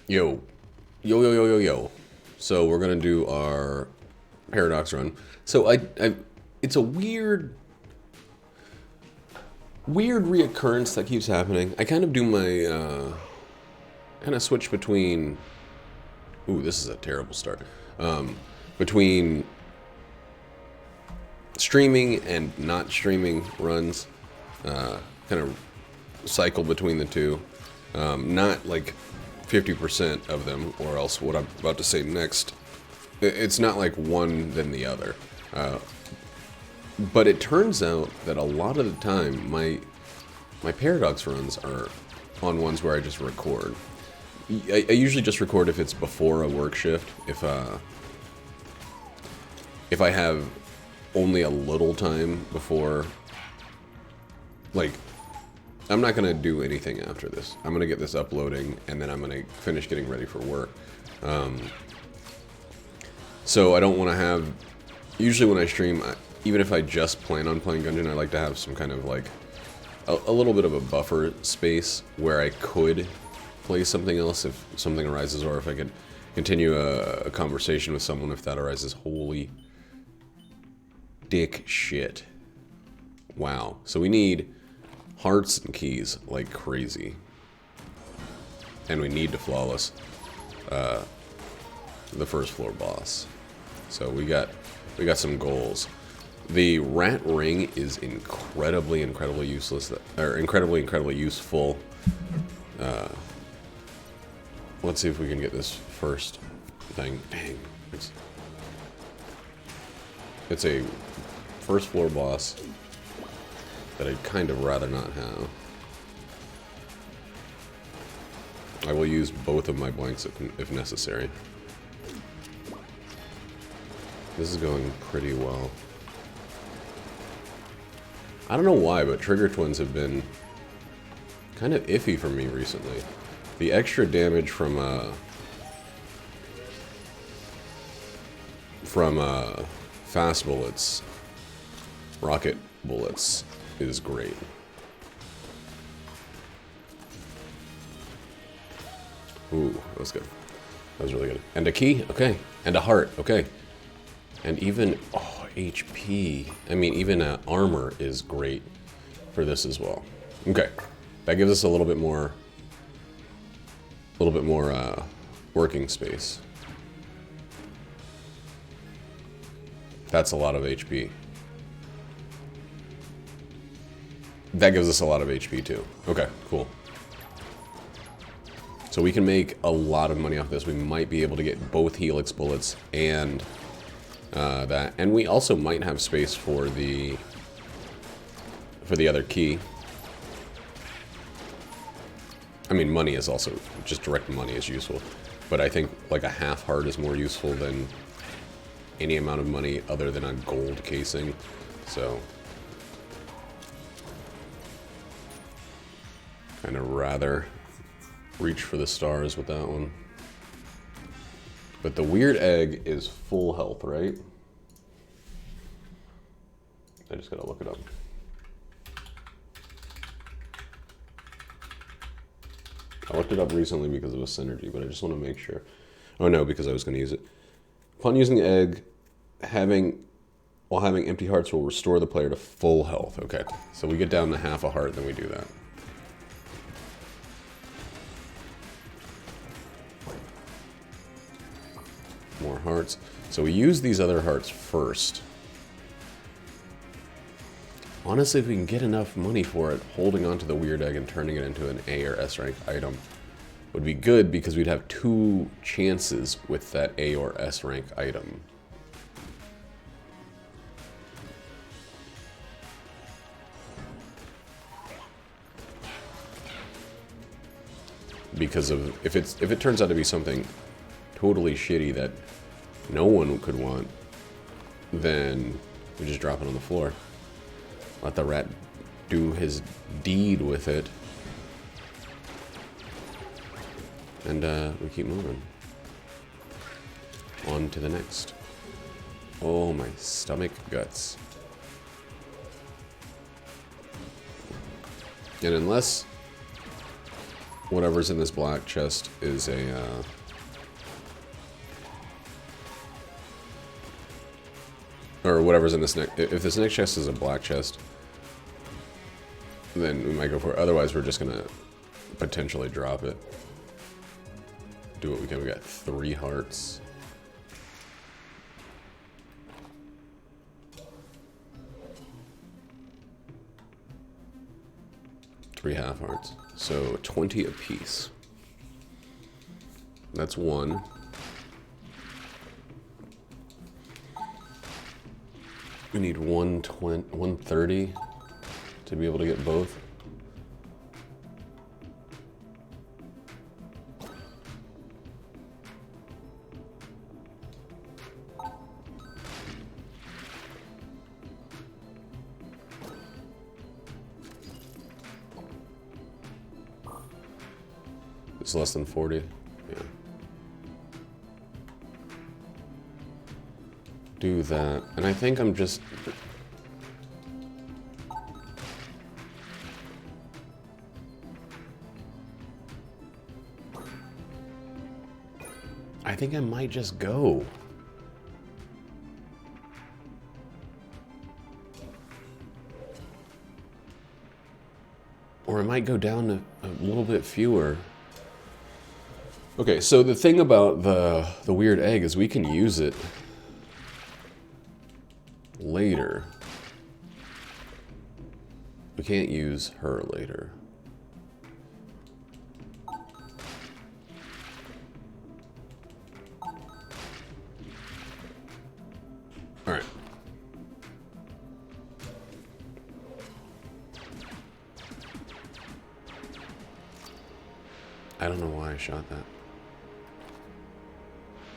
Yo, yo. So we're gonna do our paradox run. So it's a weird reoccurrence that keeps happening. I kind of do my, kind of switch between. Ooh, this is a terrible start. Between streaming and not streaming runs, kind of cycle between the two. Not like 50% of them, or else what I'm about to say next, it's not like one then the other. But it turns out that a lot of the time, my paradox runs are on ones where I just record. I usually just record if it's before a work shift. If I have only a little time before, like, I'm not going to do anything after this. I'm going to get this uploading, and then I'm going to finish getting ready for work. So I don't want to have... Usually when I stream, even if I just plan on playing Gungeon, I like to have some kind of, like, a little bit of a buffer space where I could play something else if something arises, or if I could continue a conversation with someone if that arises. Holy dick shit. Wow. So we need hearts and keys like crazy. And we need to flawless the first floor boss. So we got some goals. The rat ring is incredibly useless, or incredibly useful. Let's see if we can get this first thing. Dang. It's a first floor boss that I'd kind of rather not have. I will use both of my blanks if necessary. This is going pretty well. I don't know why, but Trigger Twins have been kind of iffy for me recently. The extra damage from fast bullets, rocket bullets, is great. Ooh, that was good. That was really good. And a key? Okay. And a heart? Okay. And even, oh, HP. I mean, even armor is great for this as well. Okay. That gives us a little bit more working space. That's a lot of HP. That gives us a lot of HP too. Okay, cool. So we can make a lot of money off this. We might be able to get both Helix bullets and that. And we also might have space for the other key. I mean, money is also, just direct money is useful. But I think like a half heart is more useful than any amount of money other than a gold casing. So kind of rather reach for the stars with that one. But the weird egg is full health, right? I just gotta look it up. I looked it up recently because of a synergy, but I just want to make sure. Oh no, because I was going to use it. Upon using the egg, while having empty hearts will restore the player to full health. Okay, so we get down to half a heart, then we do that. More hearts. So we use these other hearts first. Honestly, if we can get enough money for it, holding onto the weird egg and turning it into an A or S rank item would be good, because we'd have 2 chances with that A or S rank item. Because of if it turns out to be something totally shitty that no one could want, then we just drop it on the floor. Let the rat do his deed with it. And we keep moving. On to the next. Oh, my stomach guts. And unless whatever's in this black chest is a, or whatever's in this next... If this next chest is a black chest, then we might go for it. Otherwise, we're just gonna potentially drop it. Do what we can. We got 3 hearts. Three half hearts. So 20 apiece. That's 1. We need 130 to be able to get both. It's less than 40. Yeah. Do that. And I think I'm just... I think I might just go. Or I might go down to a little bit fewer. Okay, so the thing about the weird egg is we can use it later. We can't use her later. Alright. I don't know why I shot that.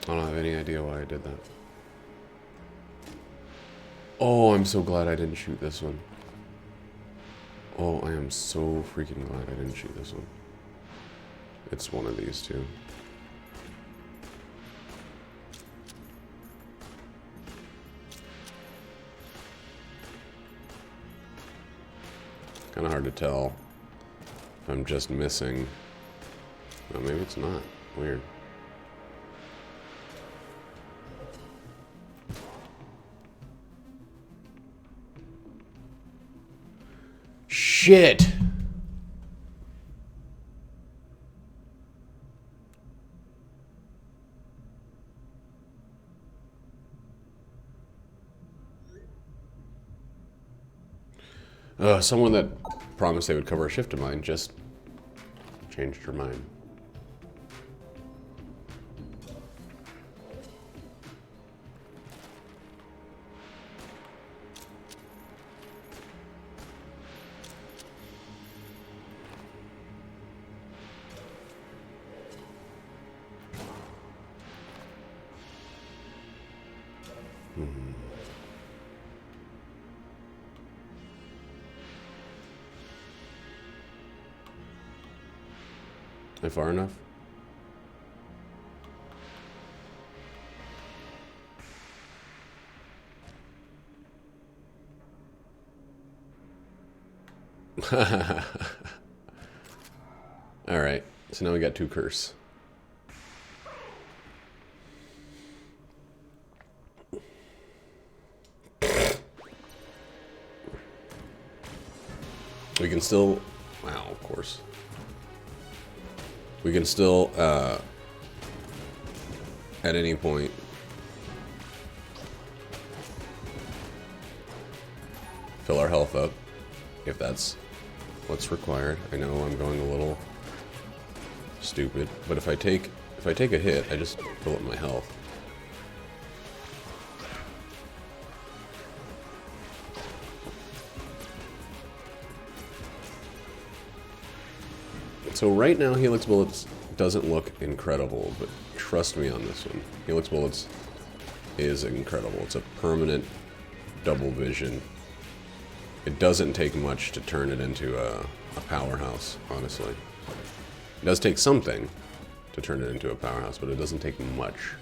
I don't have any idea why I did that. Oh, I'm so glad I didn't shoot this one. Oh, I am so freaking glad I didn't shoot this one. It's one of these two. Kind of hard to tell if I'm just missing. Oh, maybe it's not. Weird. Shit! Someone that promised they would cover a shift of mine just changed her mind. Am I far enough? Alright, so now we got 2 curse. We can still... Wow, of course. We can still, at any point, fill our health up, if that's what's required. I know I'm going a little stupid, but if I take a hit, I just fill up my health. So right now, Helix Bullets doesn't look incredible, but trust me on this one. Helix Bullets is incredible. It's a permanent double vision. It doesn't take much to turn it into a powerhouse, honestly. It does take something to turn it into a powerhouse, but it doesn't take much.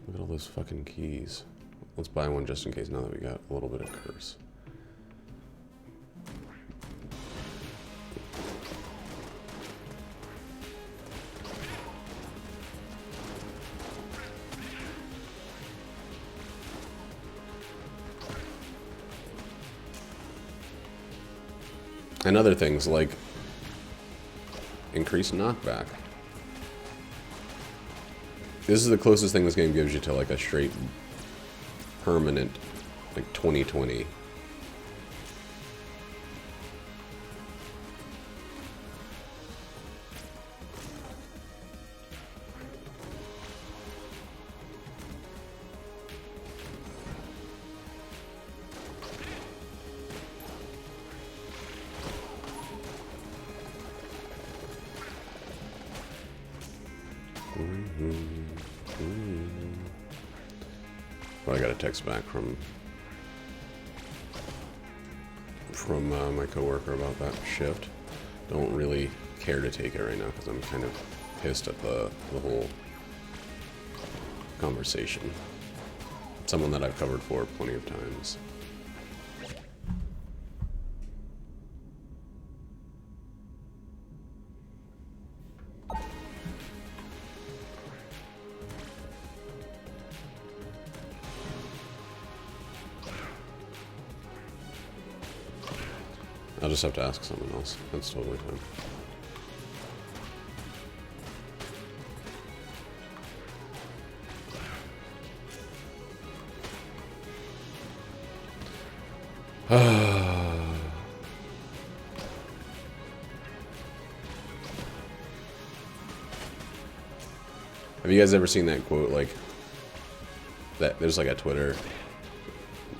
Look at all those fucking keys. Let's buy one just in case now that we got a little bit of curse. And other things like increased knockback. This is the closest thing this game gives you to like a straight permanent like 2020. Well, I got a text back from my coworker about that shift. Don't really care to take it right now because I'm kind of pissed at the whole conversation. Someone that I've covered for plenty of times. I'll just have to ask someone else. That's totally fine. Have you guys ever seen that quote, like, that there's like a Twitter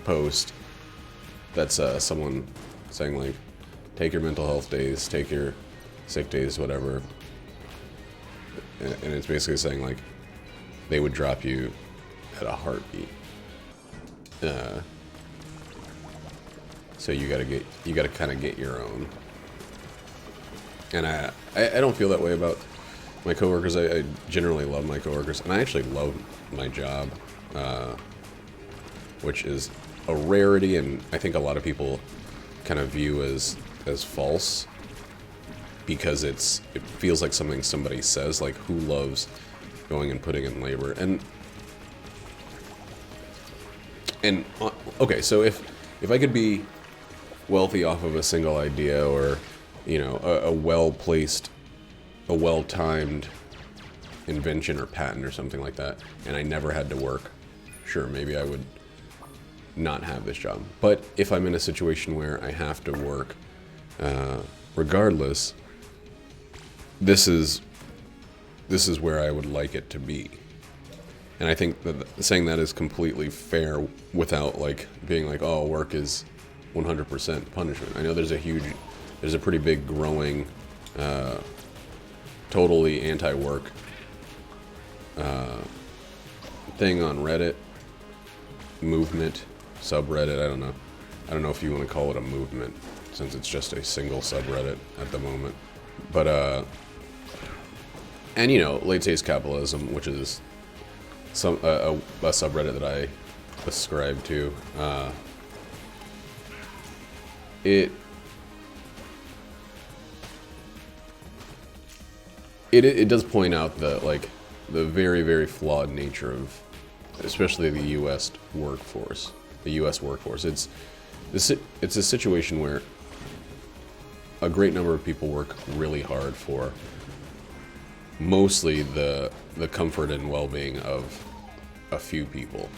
post that's someone saying like, take your mental health days, take your sick days, whatever, and it's basically saying like, they would drop you at a heartbeat. So you gotta kind of get your own. And I don't feel that way about my coworkers. I generally love my coworkers, and I actually love my job, which is a rarity, and I think a lot of people kind of view as false, because it feels like something somebody says, like, who loves going and putting in labor? And okay, so if I could be wealthy off of a single idea, or, you know, a well-placed, a well-timed invention or patent or something like that, and I never had to work, sure, maybe I would not have this job. But if I'm in a situation where I have to work, regardless, this is where I would like it to be. And I think that saying that is completely fair, without like being like, oh, work is 100% punishment. I know there's a pretty big growing, totally anti-work thing on Reddit, movement, subreddit. I don't know if you want to call it a movement, since it's just a single subreddit at the moment. But and you know, late stage capitalism, which is a subreddit that I ascribe to. It does point out the very, very flawed nature of, especially the U.S. workforce. The U.S. workforce. It's a situation where a great number of people work really hard for mostly the comfort and well-being of a few people.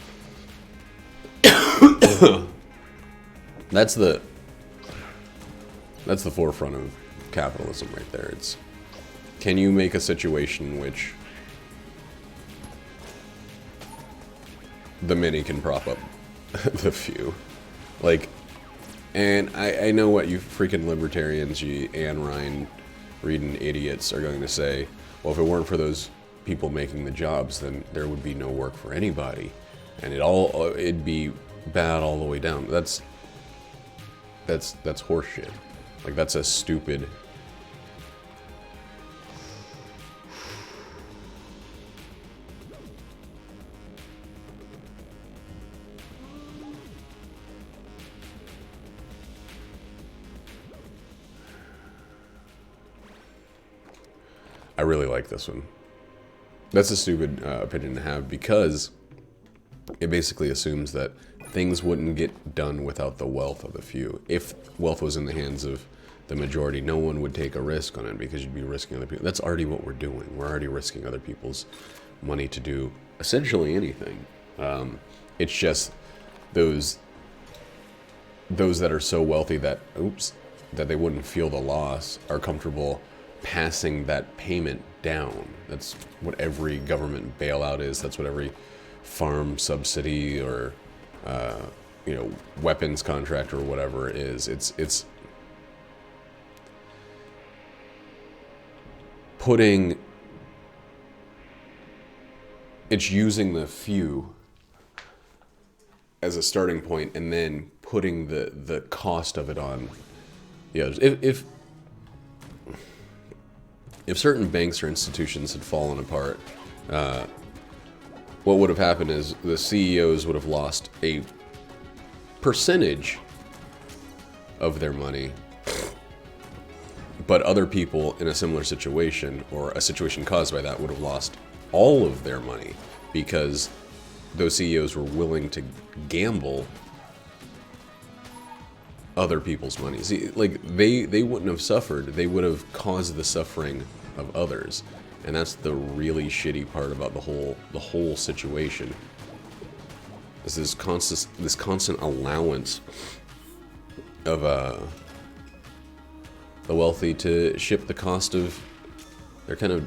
That's the forefront of capitalism right there. It's, can you make a situation in which the many can prop up the few? Like, and I know what you freaking libertarians, you Ayn Rand reading idiots, are going to say. Well, if it weren't for those people making the jobs, then there would be no work for anybody, and it'd be bad all the way down. That's horseshit. Like, that's a stupid. I really like this one. That's a stupid opinion to have, because it basically assumes that things wouldn't get done without the wealth of the few. If wealth was in the hands of the majority, no one would take a risk on it because you'd be risking other people. That's already what we're doing. We're already risking other people's money to do essentially anything. It's just those that are so wealthy that, that they wouldn't feel the loss are comfortable passing that payment down. That's what every government bailout is. That's what every farm subsidy or, weapons contract or whatever is. It's using the few as a starting point and then putting the cost of it on the others. If certain banks or institutions had fallen apart, what would have happened is the CEOs would have lost a percentage of their money, but other people in a similar situation or a situation caused by that would have lost all of their money because those CEOs were willing to gamble other people's money. See, like, they wouldn't have suffered. They would have caused the suffering of others. And that's the really shitty part about the whole situation. Is this constant allowance of the wealthy to ship the cost of their kind of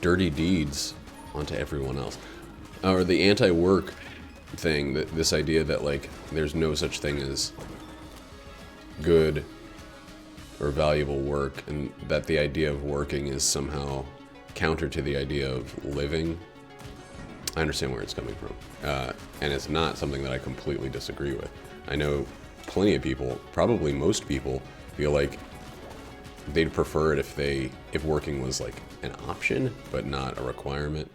dirty deeds onto everyone else. Or the anti-work thing, this idea that, like, there's no such thing as good or valuable work, and that the idea of working is somehow counter to the idea of living. I understand where it's coming from. And it's not something that I completely disagree with. I know plenty of people, probably most people, feel like they'd prefer it if working was like an option, but not a requirement.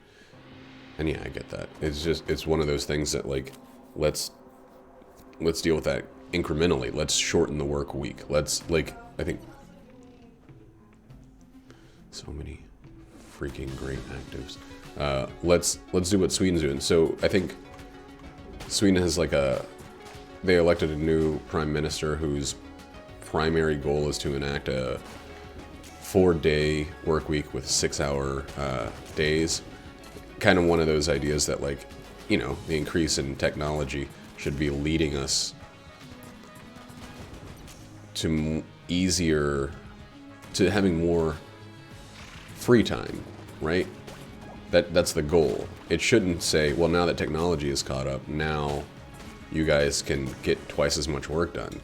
And yeah, I get that. It's one of those things that, like, let's deal with that incrementally. Let's shorten the work week. I think so many freaking great actives. Let's do what Sweden's doing. So I think Sweden has they elected a new prime minister whose primary goal is to enact a 4-day work week with 6-hour days. Kind of one of those ideas that, like, the increase in technology should be leading us to having more free time, right? That's the goal. It shouldn't say, well, now that technology is caught up, now you guys can get twice as much work done.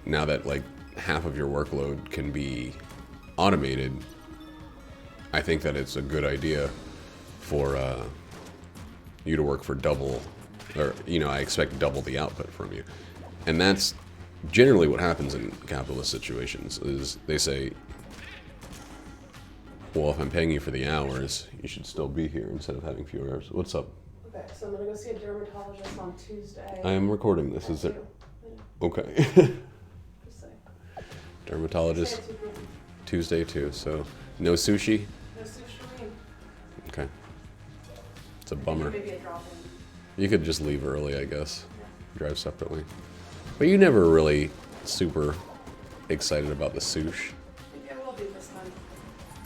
Now that, like, half of your workload can be automated, I think that it's a good idea for you to work for double, or, I expect double the output from you. And that's generally what happens in capitalist situations, is they say, well, if I'm paying you for the hours, you should still be here instead of having fewer hours. What's up? Okay, so I'm going to go see a dermatologist on Tuesday. I am recording this. Is there? Okay. Just saying. Dermatologist Tuesday too. So no sushi? No sushi. Okay. It's a bummer. Maybe a drop-in. You could just leave early, I guess. Yeah. Drive separately. But you never really super excited about the sushi. Maybe I will be this time.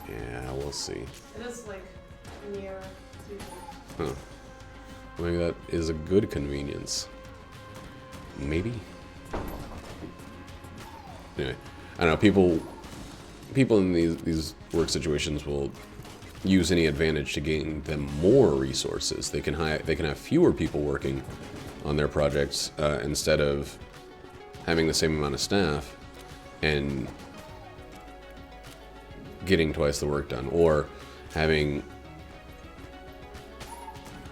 Yeah, we'll see. It is, like, near sushi. Huh. Maybe that is a good convenience. Maybe. Anyway, I don't know. People in these work situations will use any advantage to gain them more resources. They can have fewer people working on their projects instead of having the same amount of staff and getting twice the work done, or having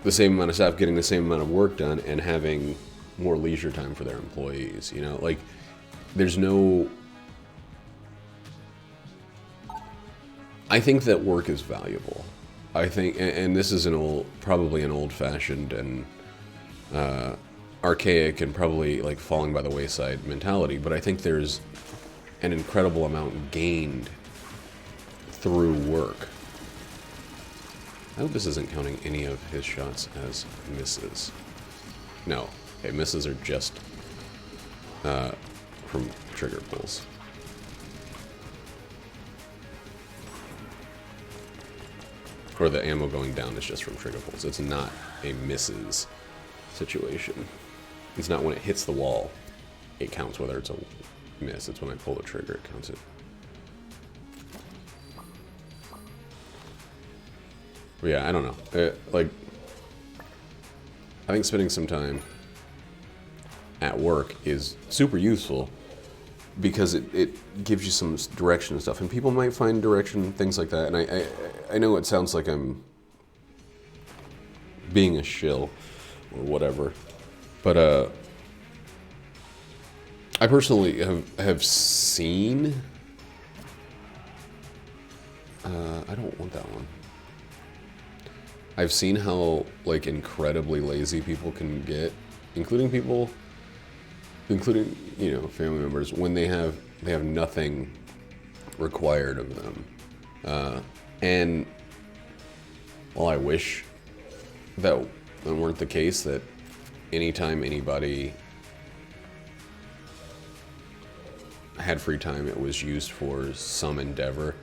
the same amount of staff getting the same amount of work done and having more leisure time for their employees. Like, there's no... I think that work is valuable. I think, and this is probably an old-fashioned and archaic and probably, like, falling by the wayside mentality, but I think there's an incredible amount gained through work. I hope this isn't counting any of his shots as misses. No. Okay, misses are just from trigger pulls. Or the ammo going down is just from trigger pulls. It's not a misses situation. It's not when it hits the wall, it counts whether it's a miss. It's when I pull the trigger, it counts it. But yeah, I don't know. Like, I think spending some time at work is super useful because it gives you some direction and stuff. And people might find direction, things like that. And I know it sounds like I'm being a shill or whatever. But I personally have seen... I don't want that one. I've seen how, like, incredibly lazy people can get, including, you know, family members, when they have nothing required of them. And while I wish that weren't the case, that anytime anybody had free time, it was used for some endeavor.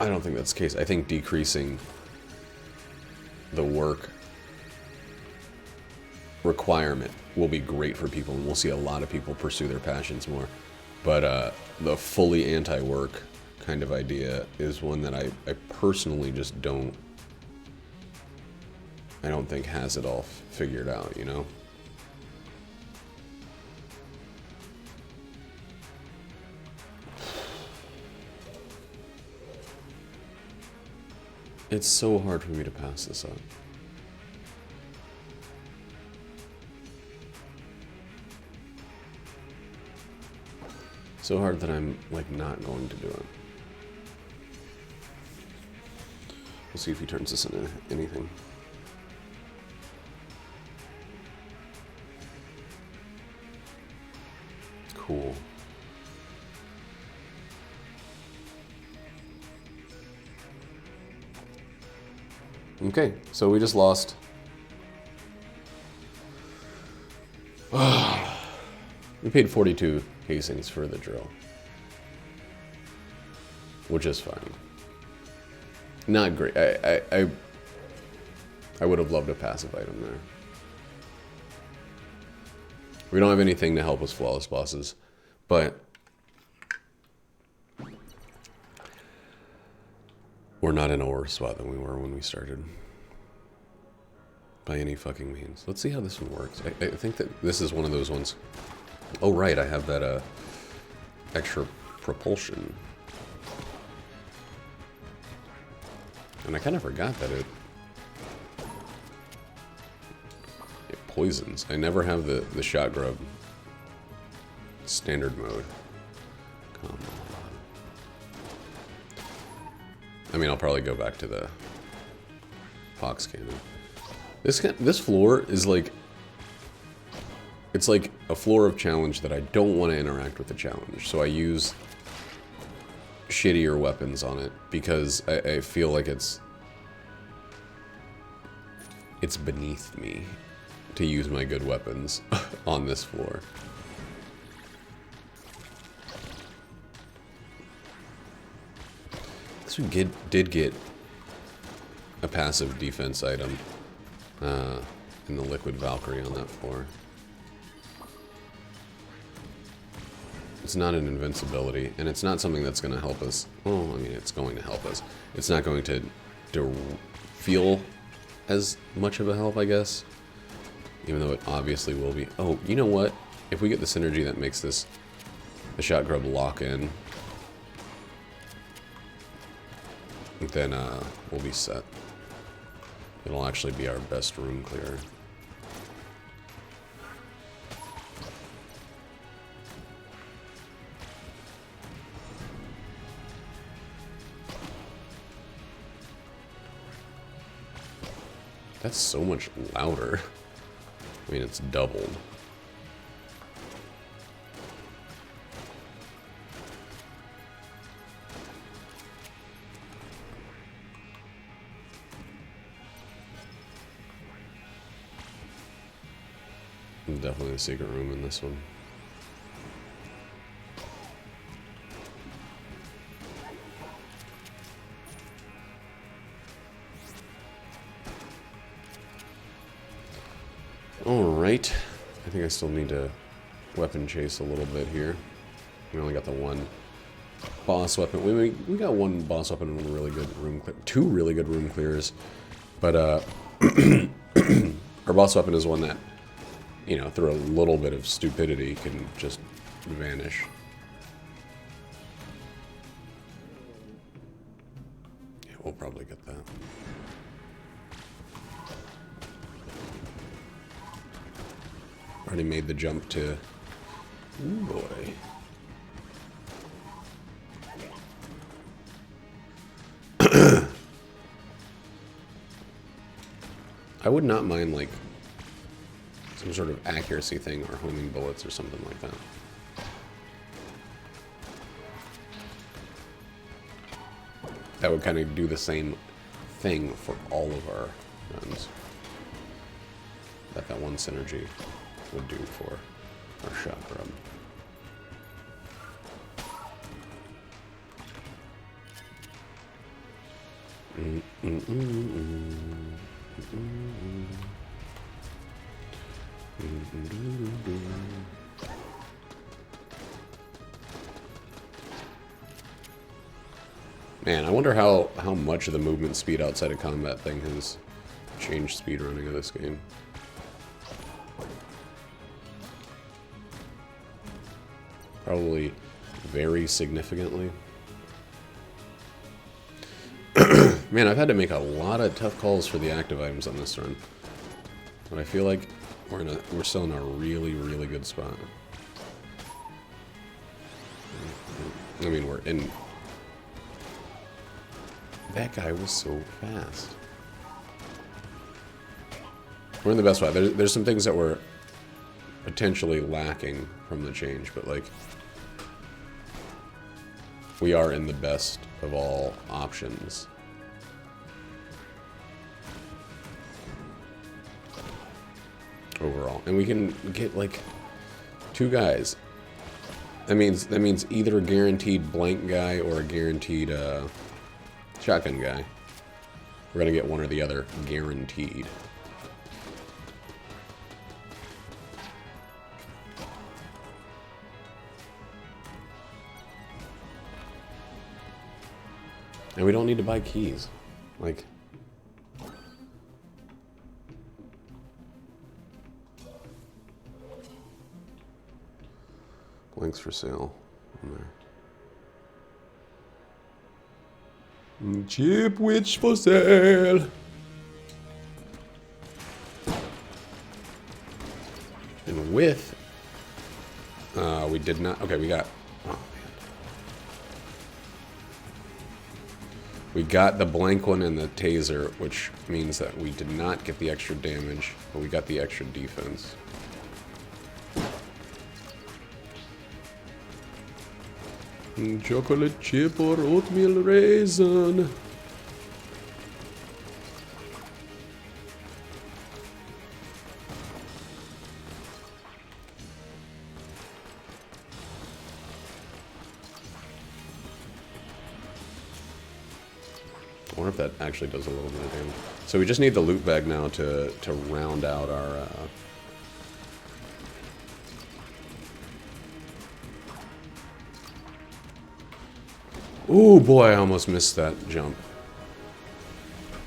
I don't think that's the case. I think decreasing the work requirement will be great for people, and we'll see a lot of people pursue their passions more. But the fully anti-work kind of idea is one that I personally just don't think has it all figured out, you know? It's so hard for me to pass this up. So hard that I'm, like, not going to do it. We'll see if he turns this into anything. Cool. Okay, so we just lost. We paid 42 casings for the drill, which is fine. Not great. I would have loved a passive item there. We don't have anything to help us flawless bosses, but we're not in a worse spot than we were when we started. By any fucking means. Let's see how this one works. I think that this is one of those ones. Oh, right, I have that extra propulsion. And I kind of forgot that it poisons. I never have the shot grub standard mode. Come on. I mean, I'll probably go back to the Fox cannon. This floor is like... It's like a floor of challenge that I don't want to interact with the challenge. So I use shittier weapons on it because I feel like it's beneath me to use my good weapons on this floor. So we did get a passive defense item in the Liquid Valkyrie on that floor. It's not an invincibility, and it's not something that's going to help us. Well, I mean, it's going to help us. It's not going to feel as much of a help, I guess. Even though it obviously will be. Oh, you know what? If we get the synergy that makes the shot grub lock in, then we'll be set. It'll actually be our best room clearer. That's so much louder. I mean, it's doubled. Definitely a secret room in this one. Alright. I think I still need to weapon chase a little bit here. We only got the one boss weapon. We got one boss weapon and one really good room clear. Two really good room clears. But our boss weapon is one that, you know, through a little bit of stupidity can just vanish. Yeah, we'll probably get that. Already made the jump to... Ooh, boy. I would not mind, like, some sort of accuracy thing or homing bullets or something like that. That would kind of do the same thing for all of our guns. That one synergy would do for our shot grub. Man, I wonder how much of the movement speed outside of combat thing has changed speedrunning of this game. Probably very significantly. Man, I've had to make a lot of tough calls for the active items on this run. But I feel like we're still in a really, really good spot. I mean, we're in... That guy was so fast. We're in the best spot. There's some things that were potentially lacking from the change, but like... We are in the best of all options. Overall. And we can get like 2 guys. That means either a guaranteed blank guy or a guaranteed shotgun guy. We're gonna get one or the other guaranteed. And we don't need to buy keys. Like... Blanks for sale on there. Cheap witch for sale. And with... we did not... Okay, we got... Oh, man. We got the blank one and the taser, which means that we did not get the extra damage, but we got the extra defense. Chocolate chip or oatmeal raisin. I wonder if that actually does a little bit of damage. So we just need the loot bag now to round out our... Ooh, boy, I almost missed that jump.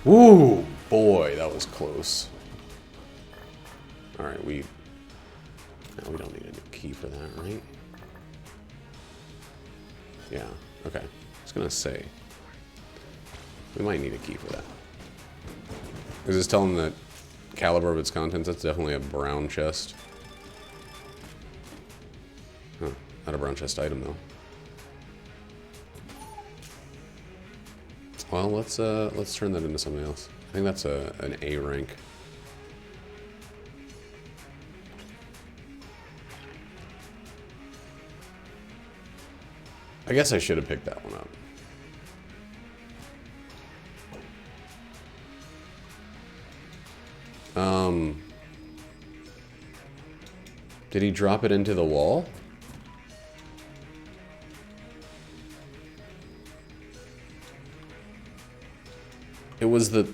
Ooh, boy, that was close. Alright, we don't need a new key for that, right? Yeah, okay. I was gonna say, we might need a key for that. Is this telling the caliber of its contents? That's definitely a brown chest. Huh, not a brown chest item, though. Well, let's turn that into something else. I think that's an A rank. I guess I should have picked that one up. Did he drop it into the wall? It was the...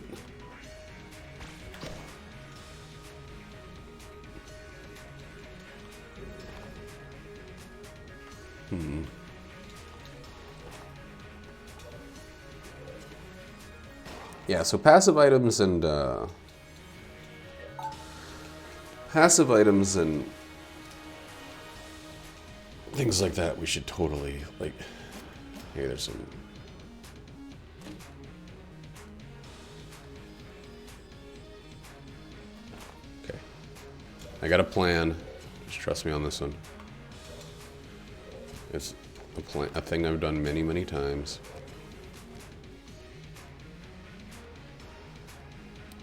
Yeah, so passive items and things like that we should totally, like, hey, there's some... Okay. I got a plan. Just trust me on this one. It's a thing I've done many, many times.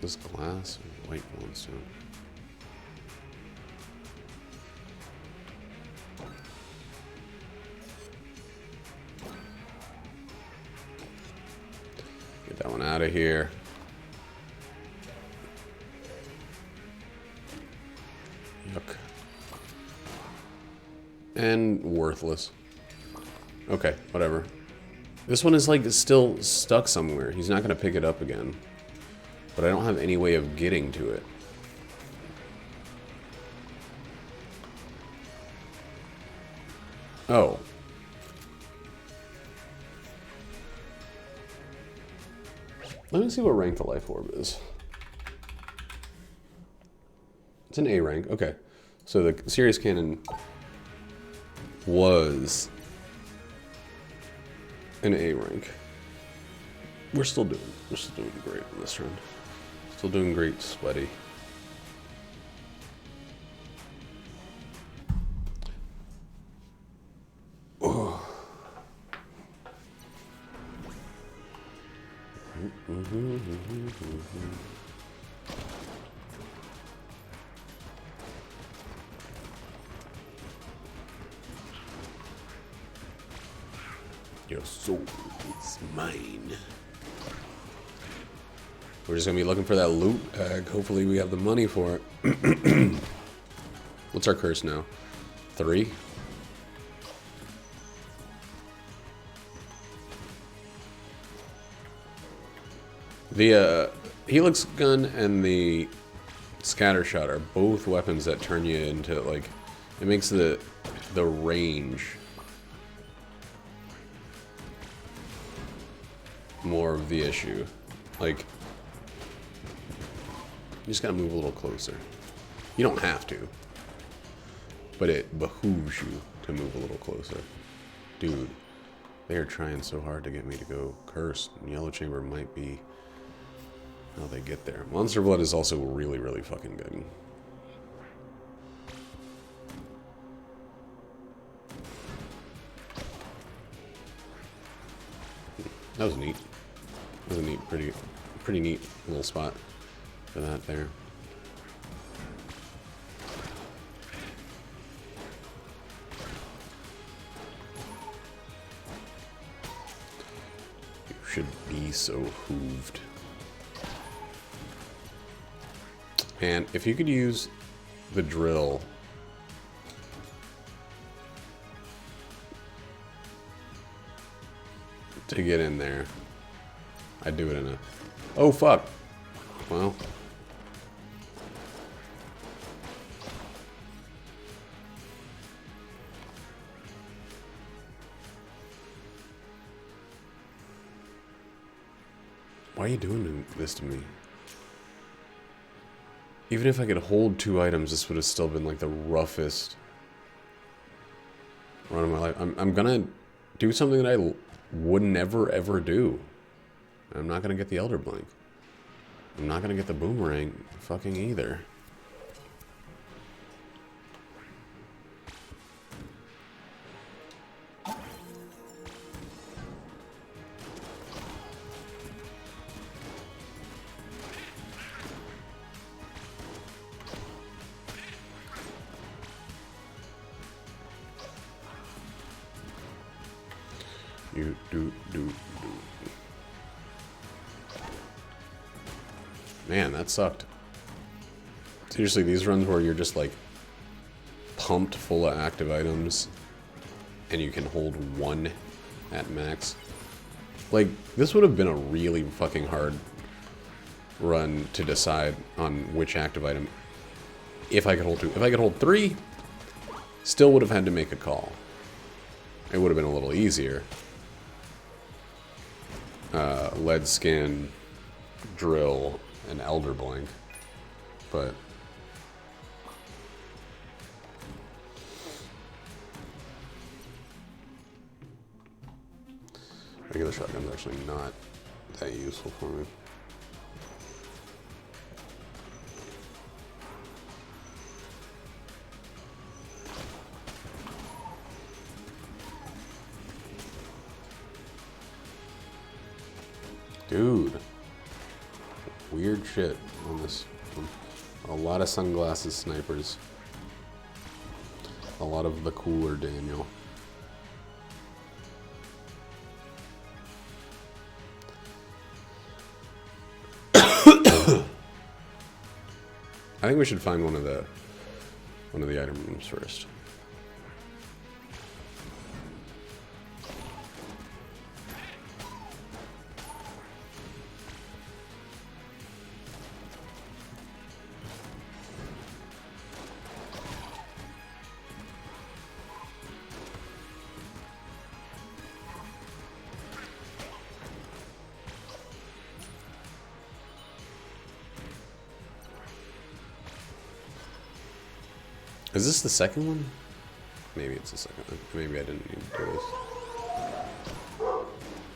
This glass or white goldstone? Get that one out of here. Yuck. And worthless. Okay, whatever. This one is like still stuck somewhere. He's not gonna pick it up again. But I don't have any way of getting to it. Oh. Let me see what rank the life orb is. It's an A rank. Okay. So the Serious Cannon was an A rank. We're still doing great in this run. Still doing great, sweaty. Oh. Your soul is mine. We're just gonna be looking for that loot bag. Hopefully we have the money for it. What's our curse now? 3? The Helix gun and the scatter shot are both weapons that turn you into, like, it makes the range more of the issue. Like, you just gotta move a little closer. You don't have to, but it behooves you to move a little closer. Dude, they are trying so hard to get me to go cursed. Yellow Chamber might be how they get there. Monster Blood is also really, really fucking good. That was neat. That was a neat, pretty neat little spot for that there. You should be so hooved. And if you could use the drill to get in there, I'd do it in a... Oh, fuck. Well. Why are you doing this to me? Even if I could hold 2 items, this would have still been like the roughest run of my life. I'm gonna do something that I would never ever do. I'm not gonna get the Elder Blink. I'm not gonna get the Boomerang fucking either. Man, that sucked. Seriously, these runs where you're just like pumped full of active items and you can hold 1 at max. Like, this would have been a really fucking hard run to decide on which active item. If I could hold 2. If I could hold 3, still would have had to make a call. It would have been a little easier. Lead skin, drill and elder blink, but regular shotgun's actually not that useful for me. Dude, weird shit on this one. A lot of sunglasses snipers. A lot of the cooler Daniel. I think we should find one of the item rooms first. Is this the second one? Maybe it's the second one. Maybe I didn't need to do this.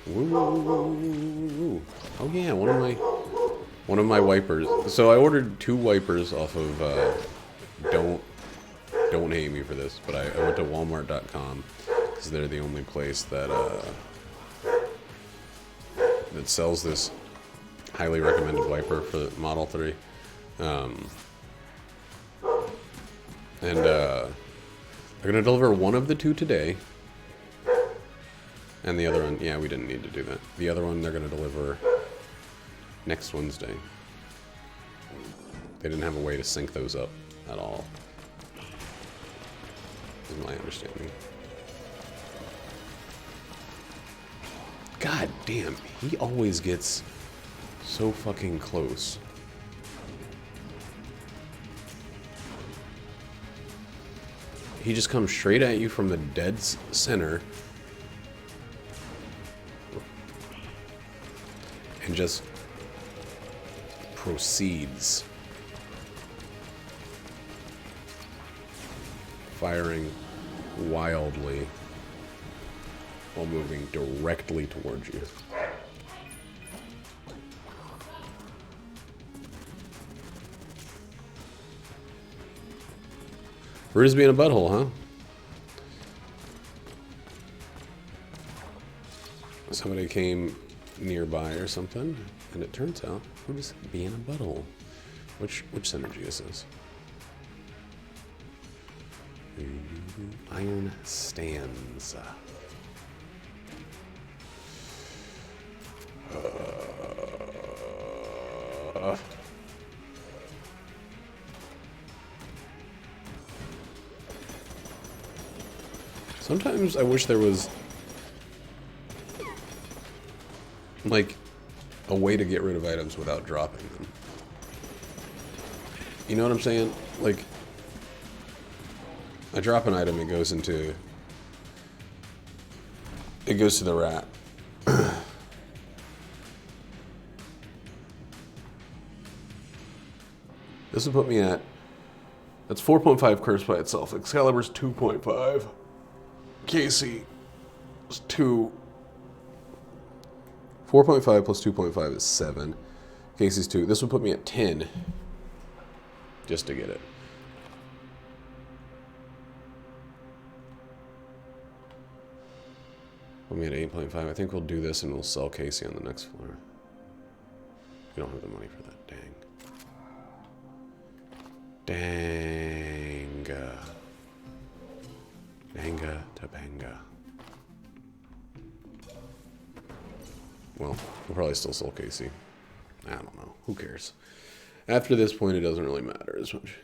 Woo, woo, woo, woo, woo. Oh yeah, one of my wipers. So I ordered 2 wipers off of don't hate me for this, but I went to Walmart.com because they're the only place that that sells this highly recommended wiper for the Model 3. And they're going to deliver one of the 2 today. And the other one, yeah, we didn't need to do that. The other one they're going to deliver next Wednesday. They didn't have a way to sync those up at all, is my understanding. God damn, he always gets so fucking close. He just comes straight at you from the dead center and just proceeds firing wildly while moving directly towards you. We're just being a butthole, huh? Somebody came nearby or something, and it turns out we're just being a butthole. Which synergy is this? Iron stands. Sometimes I wish there was, like, a way to get rid of items without dropping them. You know what I'm saying? Like, I drop an item, it goes to the rat. This would put me at, that's 4.5 curse by itself. Excalibur's 2.5. Casey is 2. 4.5 plus 2.5 is 7. Casey's 2. This would put me at 10. Just to get it. Put me at 8.5. I think we'll do this and we'll sell Casey on the next floor. We don't have the money for that. Dang. Dang. Banga to banga. Well, we'll probably still sell Casey. I don't know. Who cares? After this point, it doesn't really matter as much.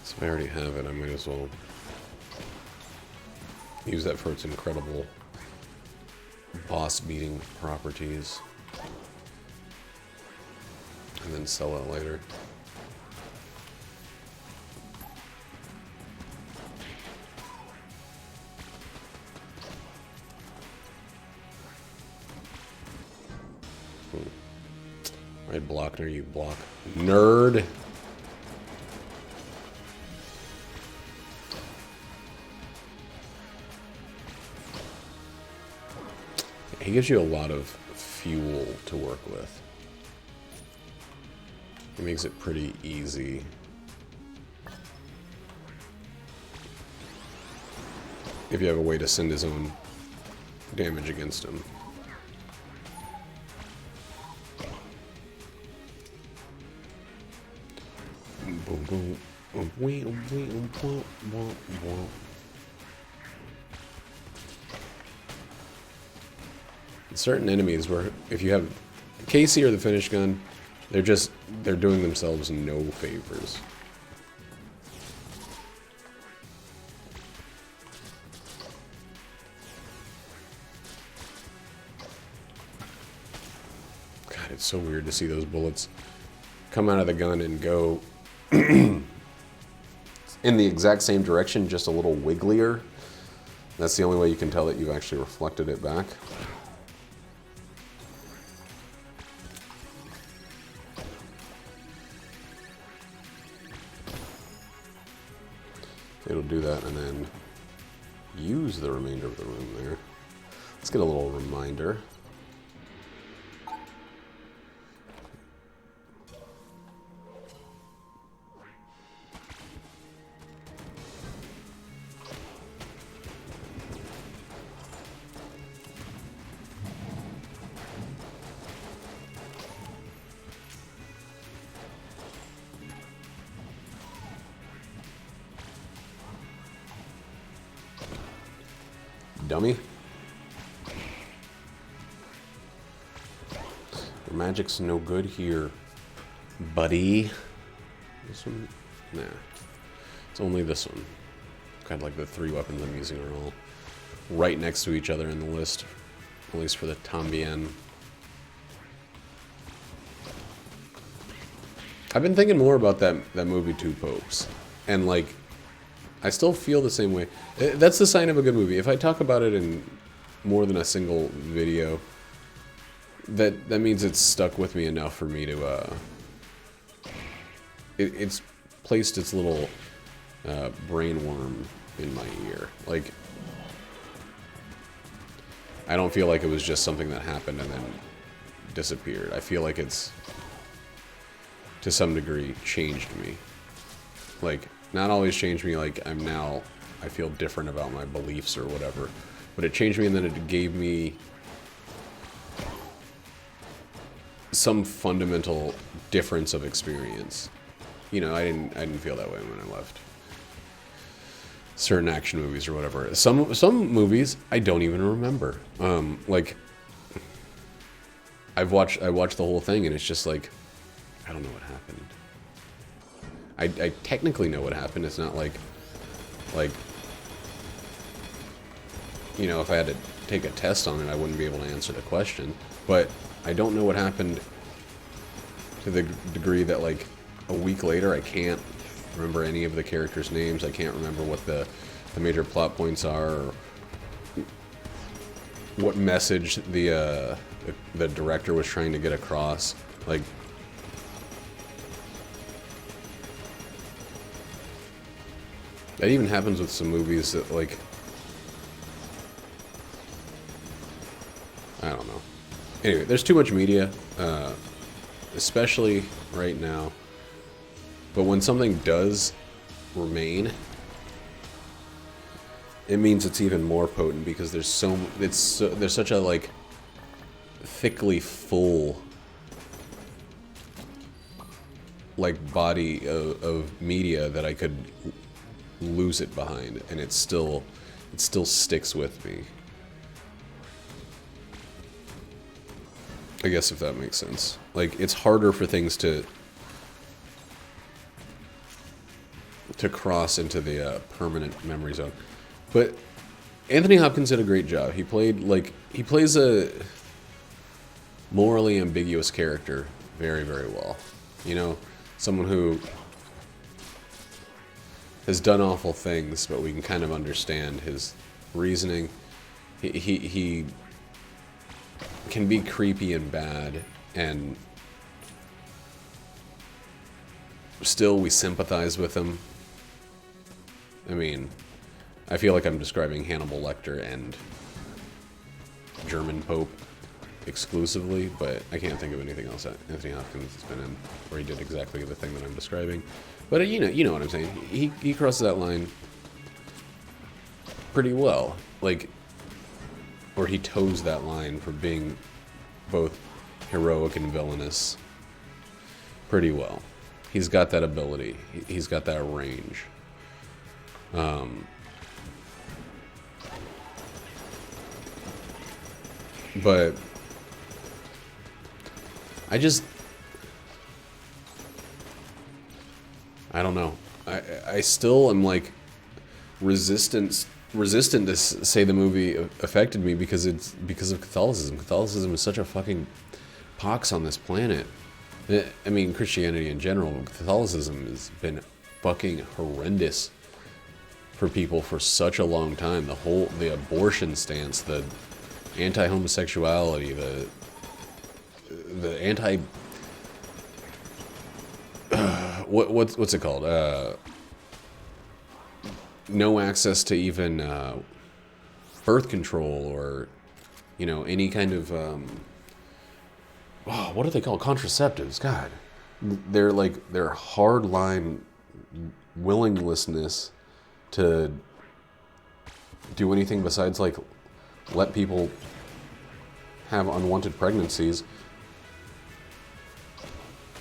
So if I already have it, I might as well use that for its incredible boss beating properties. and then sell it later. Right block near you block. Nerd! He gives you a lot of fuel to work with. He makes it pretty easy. If you have a way to send his own damage against him. Certain enemies where if you have Casey or the finish gun, they're doing themselves no favors. God, it's so weird to see those bullets come out of the gun and go in the exact same direction, just a little wigglier. That's the only way you can tell that you've actually reflected it back. It'll do that and then use the remainder of the room there. Let's get a little reminder. Dummy. Your magic's no good here, buddy. This one? Nah. It's only this one. Kind of like the 3 weapons I'm using are all right next to each other in the list. At least for the time being. I've been thinking more about that movie Two Popes. And like, I still feel the same way. That's the sign of a good movie. If I talk about it in more than a single video, that means it's stuck with me enough for me to, it's placed its little brain worm in my ear. Like, I don't feel like it was just something that happened and then disappeared. I feel like it's, to some degree, changed me. Like, not always changed me, like I feel different about my beliefs or whatever. But it changed me and then it gave me some fundamental difference of experience. You know, I didn't feel that way when I left certain action movies or whatever. Some movies I don't even remember. Like I watched the whole thing and it's just like, I don't know what happened. I technically know what happened. It's not like, you know, if I had to take a test on it, I wouldn't be able to answer the question. But I don't know what happened to the degree that, like, a week later, I can't remember any of the characters' names. I can't remember what the major plot points are, or what message the director was trying to get across. Like, that even happens with some movies that, like, I don't know. Anyway, there's too much media, especially right now. But when something does remain, it means it's even more potent because there's such a, like, thickly full, like, body of media that I could lose it behind, and it still sticks with me. I guess if that makes sense. Like, it's harder for things to cross into the permanent memory zone. But Anthony Hopkins did a great job. He plays a morally ambiguous character very, very well. You know, someone who has done awful things, but we can kind of understand his reasoning. He can be creepy and bad, and still we sympathize with him. I mean, I feel like I'm describing Hannibal Lecter and German Pope exclusively, but I can't think of anything else that Anthony Hopkins has been in where he did exactly the thing that I'm describing. But you know what I'm saying. He crosses that line pretty well, like, or he toes that line for being both heroic and villainous pretty well. He's got that ability. He's got that range. But I don't know. I still am like resistant to say the movie affected me because it's because of Catholicism. Catholicism is such a fucking pox on this planet. I mean, Christianity in general, Catholicism has been fucking horrendous for people for such a long time. The abortion stance, the anti-homosexuality, the anti what's it called? No access to even birth control or, you know, any kind of what are they called? Contraceptives. God, they're like their hardline willingness to do anything besides like let people have unwanted pregnancies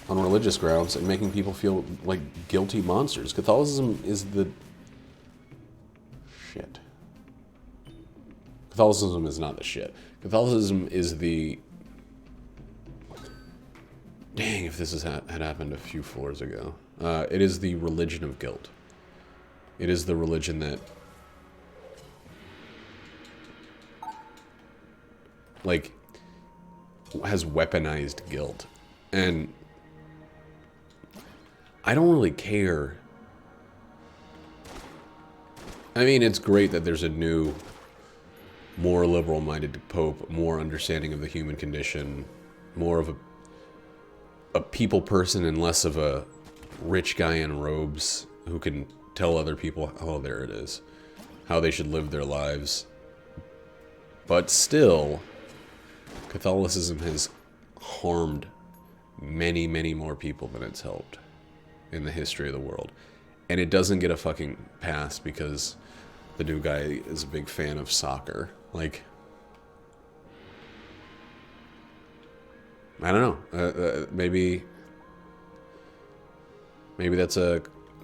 on religious grounds and making people feel like guilty monsters. Catholicism is the shit. Catholicism is not the shit. Catholicism is the... Dang, if this had happened a few floors ago. It is the religion of guilt. It is the religion that, like, has weaponized guilt. And I don't really care. I mean, it's great that there's a new, more liberal-minded pope, more understanding of the human condition, more of a people person and less of a rich guy in robes who can tell other people, oh, there it is, how they should live their lives. But still, Catholicism has harmed many, many more people than it's helped in the history of the world. And it doesn't get a fucking pass because the new guy is a big fan of soccer. Like, I don't know. Maybe that's a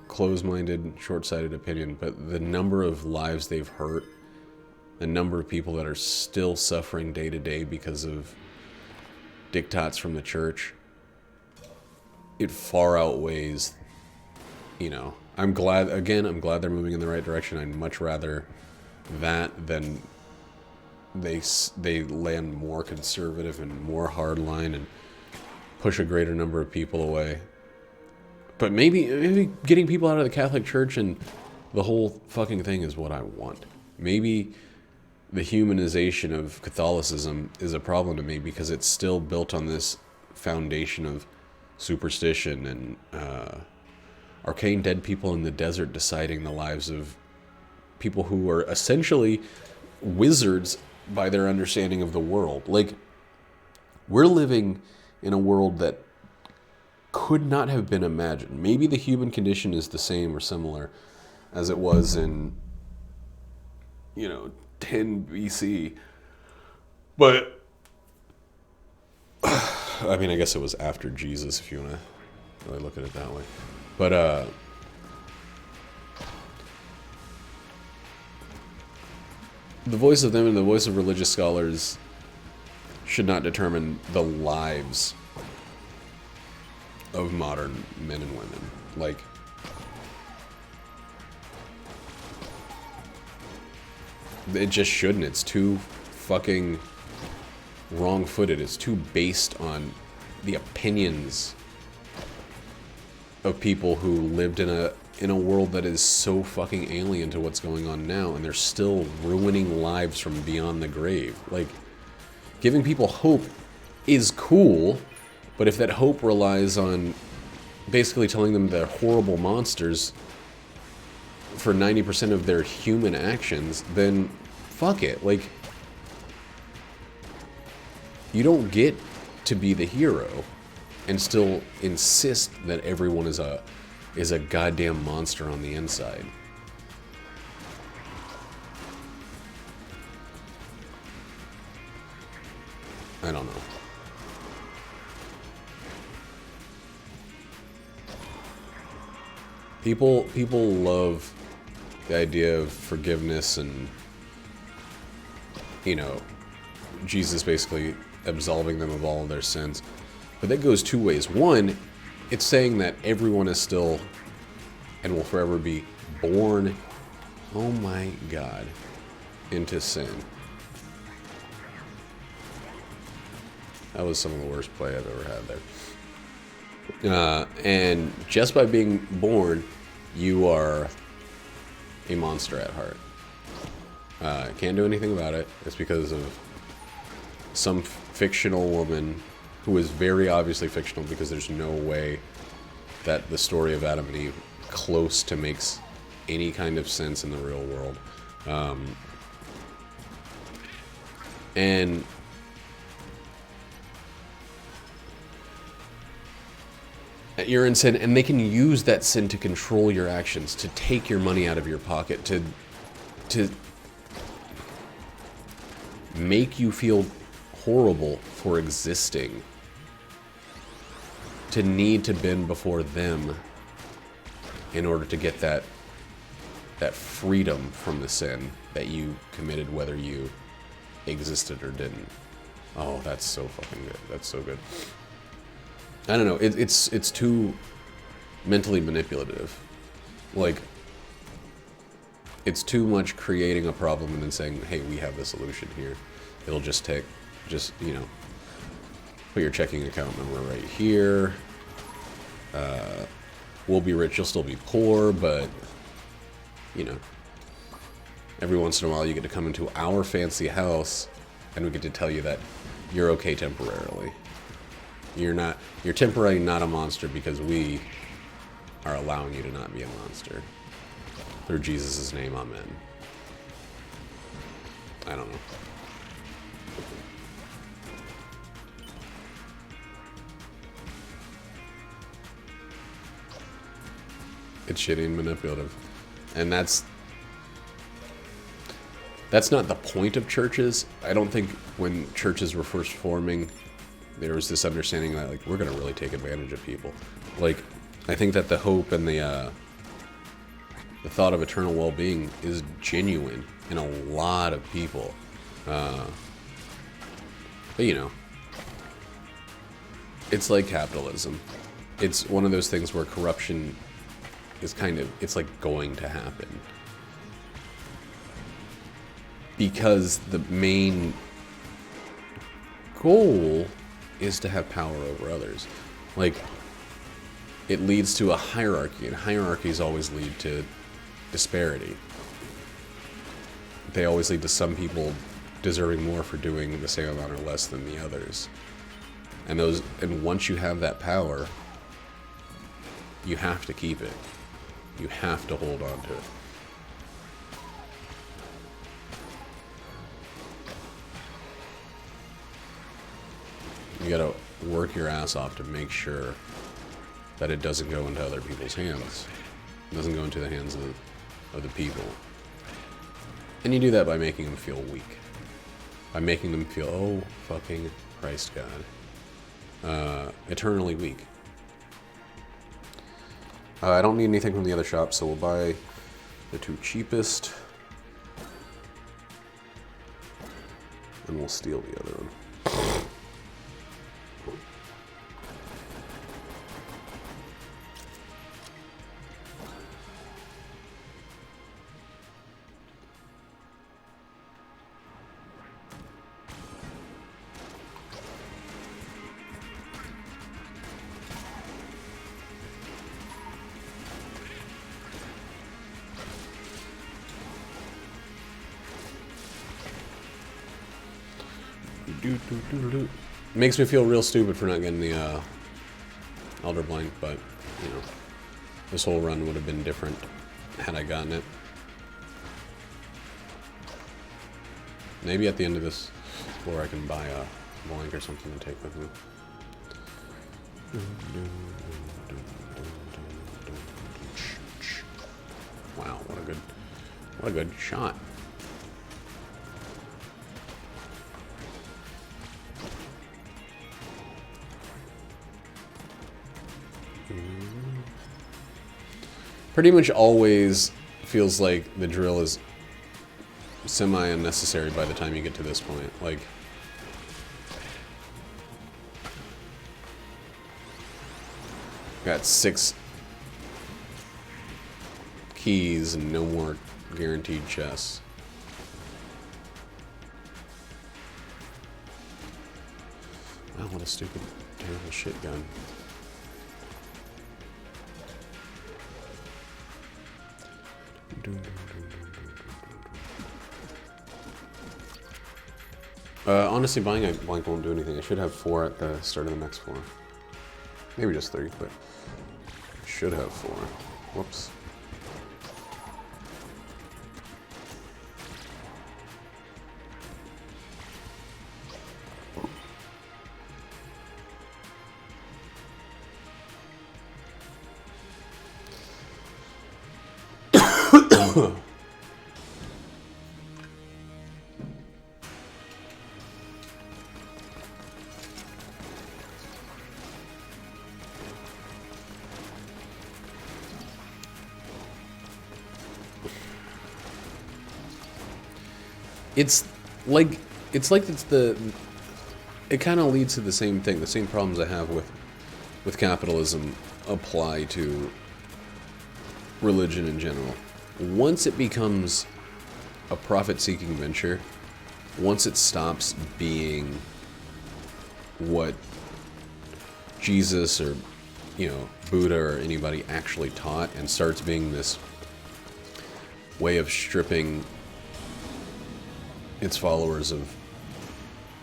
closed-minded, short-sighted opinion, but the number of lives they've hurt, the number of people that are still suffering day to day because of diktats from the church, it far outweighs, you know, I'm glad they're moving in the right direction. I'd much rather that than they land more conservative and more hardline and push a greater number of people away. But maybe getting people out of the Catholic Church and the whole fucking thing is what I want. Maybe the humanization of Catholicism is a problem to me because it's still built on this foundation of superstition and arcane dead people in the desert deciding the lives of people who are essentially wizards by their understanding of the world. Like, we're living in a world that could not have been imagined. Maybe the human condition is the same or similar as it was in, 10 BC. But, I mean, I guess it was after Jesus, if you want to really look at it that way. But, the voice of them and the voice of religious scholars should not determine the lives of modern men and women. Like, it just shouldn't. It's too fucking wrong-footed. It's too based on the opinions of people who lived in a world that is so fucking alien to what's going on now, and they're still ruining lives from beyond the grave. Like, giving people hope is cool, but if that hope relies on basically telling them they're horrible monsters for 90% of their human actions, then fuck it. Like, you don't get to be the hero and still insist that everyone is a goddamn monster on the inside. I don't know. People love the idea of forgiveness and, you know, Jesus basically absolving them of all of their sins. But that goes two ways. One, it's saying that everyone is still and will forever be born, oh my God, into sin. That was some of the worst play I've ever had there. And just by being born, you are a monster at heart. Can't do anything about it. It's because of some fictional woman who is very obviously fictional, because there's no way that the story of Adam and Eve close to makes any kind of sense in the real world. And you're in sin, and they can use that sin to control your actions, to take your money out of your pocket, to make you feel horrible for existing, to need to bend before them in order to get that freedom from the sin that you committed, whether you existed or didn't. Oh, that's so fucking good. That's so good. I don't know. It's too mentally manipulative. Like, it's too much creating a problem and then saying, hey, we have the solution here. It'll just take, you know, put your checking account number right here. We'll be rich, you'll still be poor, but, you know, every once in a while you get to come into our fancy house and we get to tell you that you're okay temporarily. You're temporarily not a monster because we are allowing you to not be a monster. Through Jesus' name, amen. I don't know. It's shitty and manipulative. And that's not the point of churches. I don't think when churches were first forming, there was this understanding that, like, we're going to really take advantage of people. Like, I think that the hope and the thought of eternal well-being is genuine in a lot of people. But, you know, it's like capitalism. It's one of those things where corruption is it's like going to happen. Because the main goal is to have power over others. Like, it leads to a hierarchy, and hierarchies always lead to disparity. They always lead to some people deserving more for doing the same amount or less than the others. And once you have that power, you have to keep it. You have to hold on to it. You gotta work your ass off to make sure that it doesn't go into other people's hands. It doesn't go into the hands of the people. And you do that by making them feel weak. By making them feel, oh, fucking Christ God. Eternally weak. I don't need anything from the other shop, so we'll buy the two cheapest. And we'll steal the other one. Makes me feel real stupid for not getting the Elder Blank, but, you know, this whole run would have been different had I gotten it. Maybe at the end of this floor I can buy a blank or something to take with me. Wow, what a good shot. Pretty much always feels like the drill is semi-unnecessary by the time you get to this point. Like, got 6 keys and no more guaranteed chests. Wow, what a stupid, terrible shit gun. Honestly, buying a blank won't do anything. I should have 4 at the start of the next floor. Maybe just 3, but I should have 4. Whoops. It kind of leads to the same thing. The same problems I have with capitalism apply to religion in general. Once it becomes a profit-seeking venture, once it stops being what Jesus or, you know, Buddha or anybody actually taught and starts being this way of stripping its followers of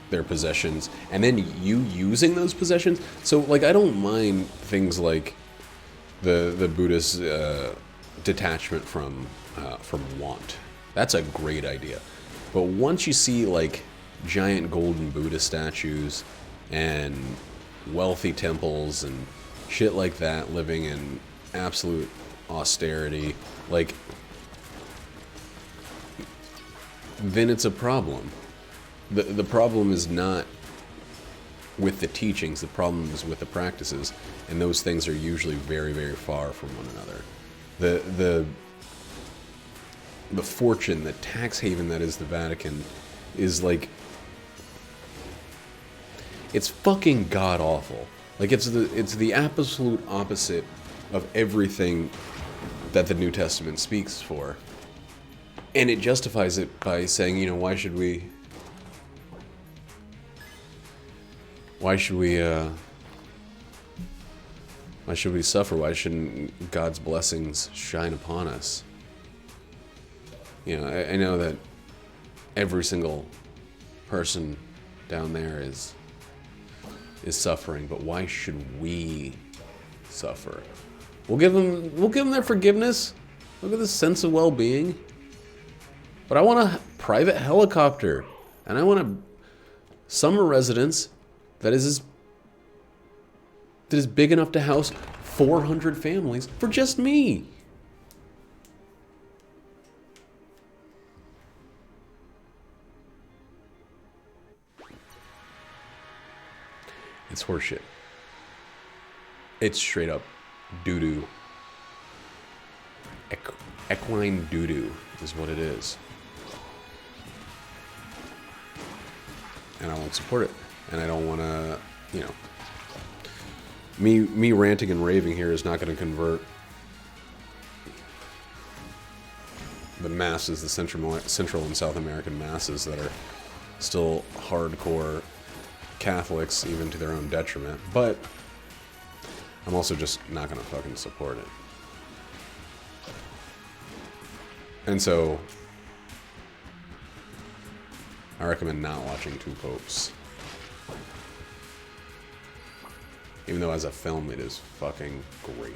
their possessions, and then you using those possessions. So, like, I don't mind things like the Buddhist detachment from want. That's a great idea. But once you see, like, giant golden Buddha statues and wealthy temples and shit like that living in absolute austerity, like, then it's a problem. The problem is not with the teachings, the problem is with the practices, and those things are usually very, very far from one another. The fortune, the tax haven that is the Vatican is like, it's fucking god-awful. Like, it's the absolute opposite of everything that the New Testament speaks for. And it justifies it by saying, you know, why should we suffer? Why shouldn't God's blessings shine upon us? You know, I know that every single person down there is suffering, but why should we suffer? We'll give them their forgiveness. Look at this sense of well-being. But I want a private helicopter, and I want a summer residence that is big enough to house 400 families for just me. It's horseshit. It's straight up doo-doo. Equine doo-doo is what it is. And I won't support it. And I don't want to, you know, me ranting and raving here is not going to convert the masses, the Central and South American masses that are still hardcore Catholics, even to their own detriment. But I'm also just not going to fucking support it. And so I recommend not watching Two Popes. Even though as a film, it is fucking great.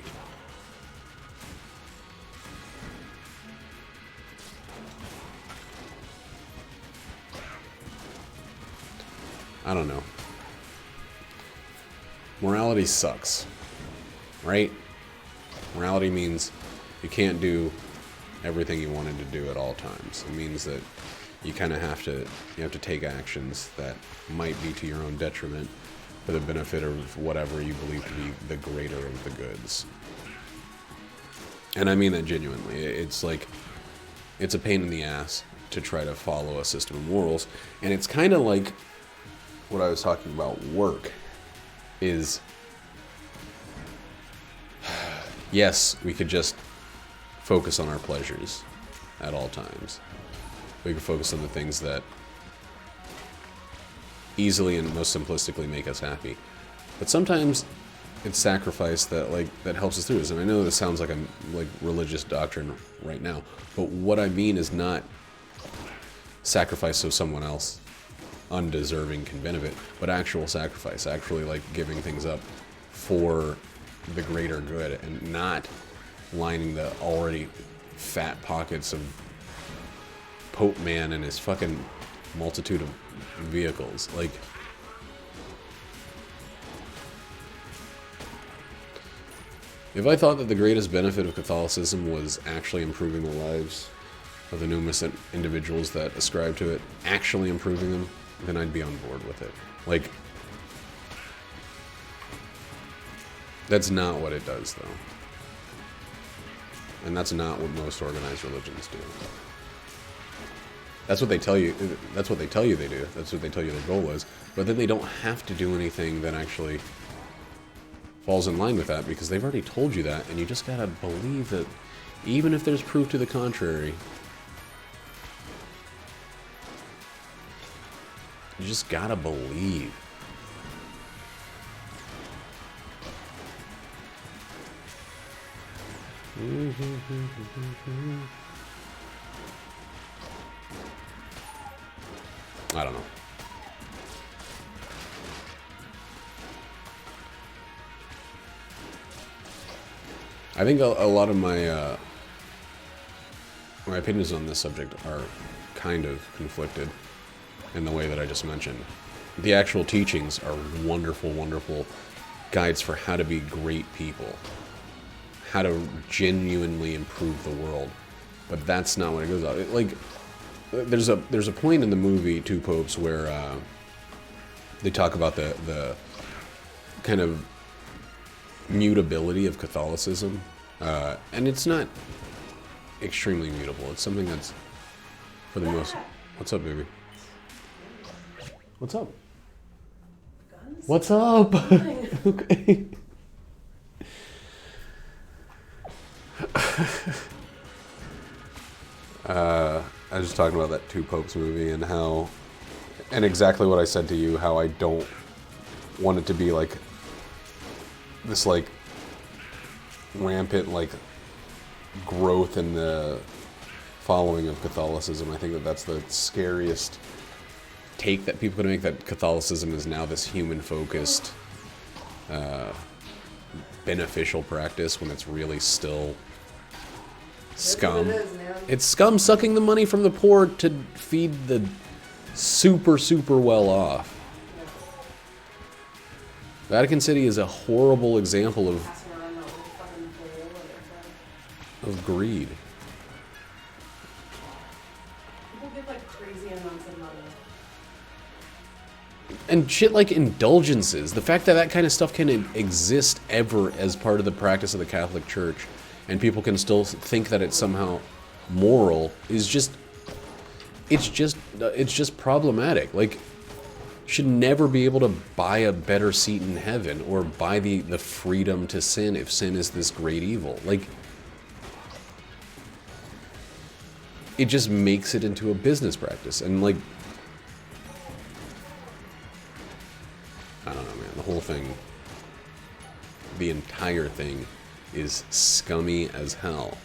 I don't know. Morality sucks, right? Morality means you can't do everything you wanted to do at all times. It means that you kind of have to take actions that might be to your own detriment for the benefit of whatever you believe to be the greater of the goods. And I mean that genuinely. It's like, it's a pain in the ass to try to follow a system of morals, and it's kind of like what I was talking about work is, yes, we could just focus on our pleasures at all times. We could focus on the things that easily and most simplistically make us happy. But sometimes it's sacrifice that helps us through this. And I know this sounds like I'm like religious doctrine right now, but what I mean is not sacrifice so someone else undeserving can benefit, but actual sacrifice, actually like giving things up for the greater good and not lining the already fat pockets of Pope Man and his fucking multitude of vehicles. Like, if I thought that the greatest benefit of Catholicism was actually improving the lives of the numerous individuals that ascribe to it, actually improving them, then I'd be on board with it. Like, that's not what it does, though. And that's not what most organized religions do. That's what they tell you. That's what they tell you they do. That's what they tell you their goal is. But then they don't have to do anything that actually falls in line with that, because they've already told you that, and you just gotta believe that, even if there's proof to the contrary. You just gotta believe. I don't know. I think a lot of my opinions on this subject are kind of conflicted in the way that I just mentioned. The actual teachings are wonderful, wonderful guides for how to be great people, how to genuinely improve the world. But that's not what it goes on. Like, there's a point in the movie Two Popes where they talk about the kind of mutability of Catholicism, and it's not extremely mutable. It's something that's, for the most... What's up, baby? What's up? Guns? What's up? Okay. I was just talking about that Two Popes movie and how, and exactly what I said to you, how I don't want it to be like this like rampant like growth in the following of Catholicism. I think that that's the scariest take that people can make, that Catholicism is now this human-focused, beneficial practice, when it's really still scum. It's scum sucking the money from the poor to feed the super, super well off. Vatican City is a horrible example of greed. People give like crazy amounts of money. And shit like indulgences. The fact that that kind of stuff can exist ever as part of the practice of the Catholic Church, and people can still think that it's somehow moral, is just... It's just problematic. Like, you should never be able to buy a better seat in heaven, or buy the freedom to sin if sin is this great evil. Like, it just makes it into a business practice. And like, I don't know, man, the whole thing, the entire thing is scummy as hell.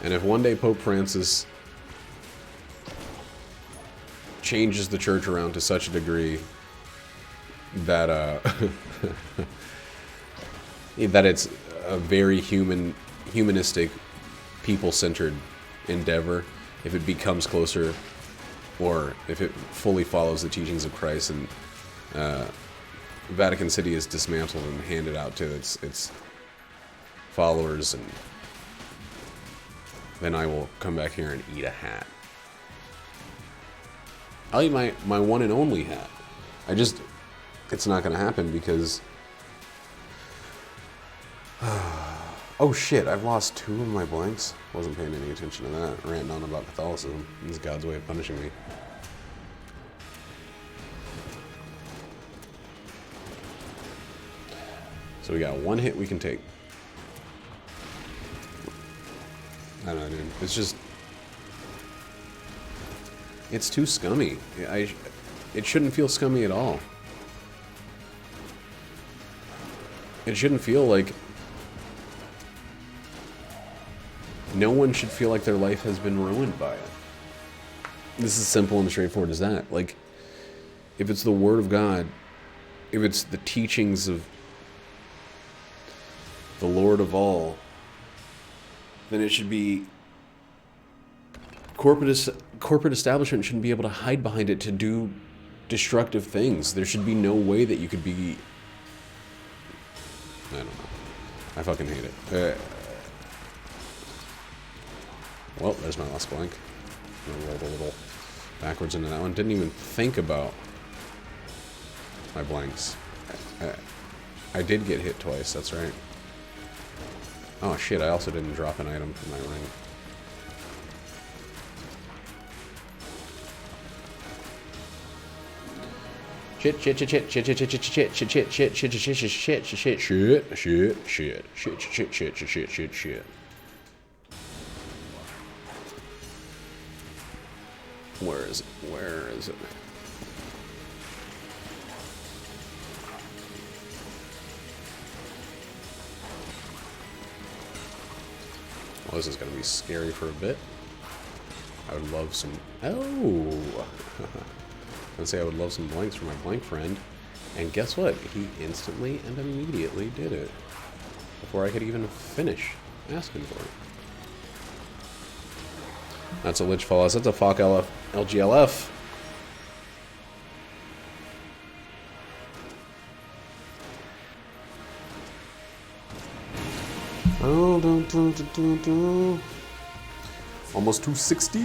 And if one day Pope Francis changes the church around to such a degree that that it's a very humanistic, people-centered endeavor, if it becomes closer, or if it fully follows the teachings of Christ, and Vatican City is dismantled and handed out to its followers, and then I will come back here and eat a hat. I'll eat my one and only hat. It's not gonna happen because oh shit, I've lost 2 of my blanks. Wasn't paying any attention to that. Ranting on about Catholicism. This is God's way of punishing me. So we got 1 hit we can take. I don't know, dude. It's just... It's too scummy. It shouldn't feel scummy at all. It shouldn't feel like... No one should feel like their life has been ruined by it. This is simple and straightforward as that. Like, if it's the Word of God, if it's the teachings of the Lord of all, then it should be... Corporate establishment shouldn't be able to hide behind it to do destructive things. There should be no way that you could be... I don't know. I fucking hate it. Well, there's my last blank. I rolled a little backwards into that one. Didn't even think about my blanks. I did get hit twice, that's right. Oh shit, I also didn't drop an item from my ring. Shit, shit, shit, shit, shit, shit, shit, shit, shit, shit, shit, shit, shit, shit, shit, shit, shit, shit, shit. Where is it? Where is it? Well, this is going to be scary for a bit. I would love some... Oh! I'd say I would love some blanks for my blank friend. And guess what? He instantly and immediately did it. Before I could even finish asking for it. That's a Lich Fallout. That's a Fuck LGLF. Oh, almost 260.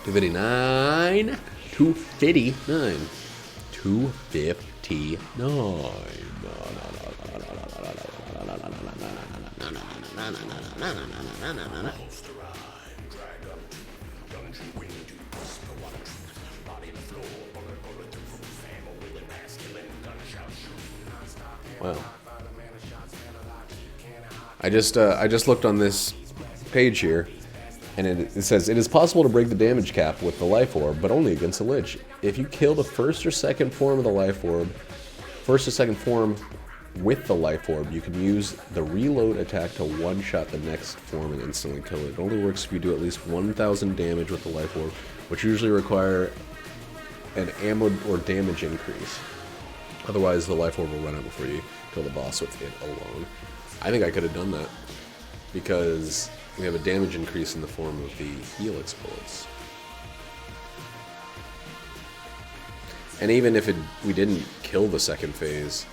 $259. 259. 259. Wow. I just looked on this page here, and it says, it is possible to break the damage cap with the life orb, but only against a lich. If you kill the first or second form of the life orb, first or second form with the life orb, you can use the reload attack to one-shot the next form and instantly kill it. It only works if you do at least 1,000 damage with the life orb, which usually require an ammo or damage increase. Otherwise, the life orb will run out before you kill the boss with it alone. I think I could have done that, because we have a damage increase in the form of the Helix bullets. And even if we didn't kill the second phase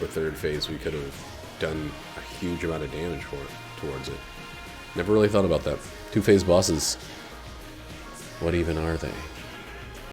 or third phase, we could have done a huge amount of damage towards it. Never really thought about that. 2-phase bosses, what even are they?